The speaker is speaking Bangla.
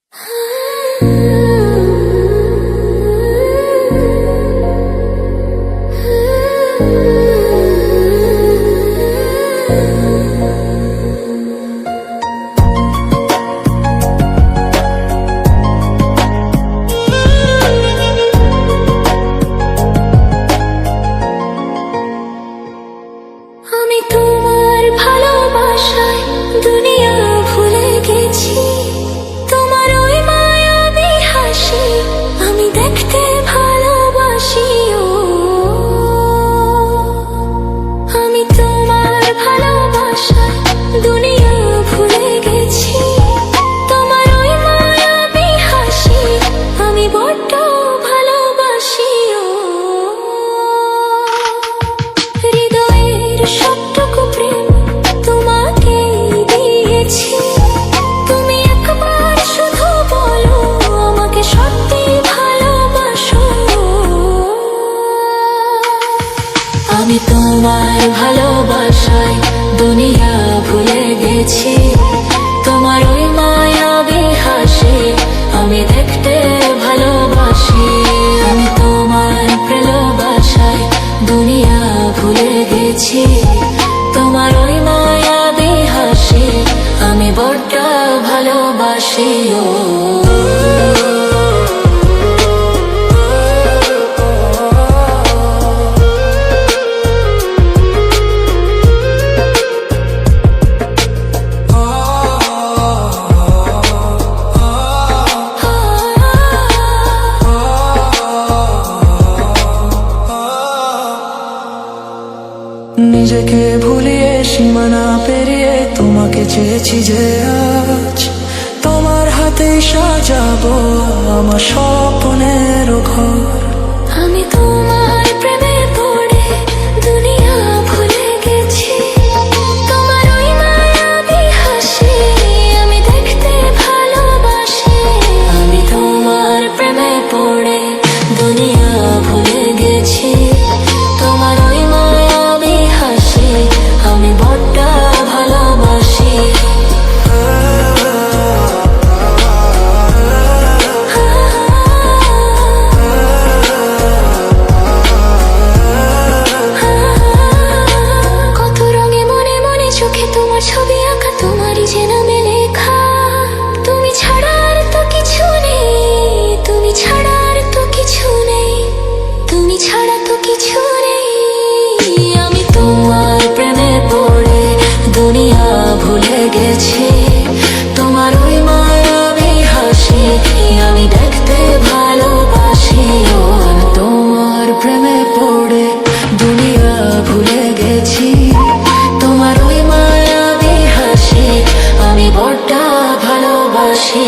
আমি তোমার ভালোবাসায় দুনিয়া ভুলে গেছি। তোমার ওই মায়াবী হাসি আমি দেখতে ভালোবাসি। আমি তোমার ভালোবাসায় দুনিয়া ভুলে গেছি। তোমার ওই মায়াবী হাসি আমি বড্ড ভালোবাসি। হৃদয়ের সবটুকু প্রেম তোমাকে দিয়েছি। তুমি একবার শুধু বলো আমাকে সত্যি ভালোবাসো। আমি তোমার ভালোবাসায় দুনিয়া ভুলে গেছি। তোমার ওই মায়াবী হাসি আমি দেখতে ভালোবাসি। আমি তোমার ভালোবাসায় দুনিয়া ভুলে গেছি। তোমার ওই মায়াবী হাসি আমি বড্ড ভালোবাসি। নিজেকে ভুলিয়ে সীমানা পেরিয়ে তোমাকে চেয়েছি যে আজ তোমার হাতে সাজাবো আমার স্বপ্নের ঘর। আমি তোমার প্রেমে পড়ে দুনিয়া ভুলে গেছি। তোমার ওই মায়াবী হাসি আমি দেখতে ভালোবাসি। আমি তোমার প্রেমে পড়ে দুনিয়া ভুলে গেছি। তোমার ওই মায়াবী হাসি আমি বড্ড ভালোবাসি। কত রঙে মনে মনে চোখে তোমার ছবি আঁকা, তোমারই যে নামে লেখা। তুমি ছাড়া আর তো কিছু নেই, তুমি ছাড়া আর তো কিছু নেই, তুমি ছাড়া তো কিছু নেই। আমি তোমার প্রেমে পড়ে দুনিয়া ভুলে গেছি। তোমার ওই মায়াবী হাসি আমি দেখতে ভালোবাসি। আমি তোমার প্রেমে পড়ে দুনিয়া ভুলে গেছি। তোমার ওই মায়াবী হাসি আমি বড্ড ভালোবাসি।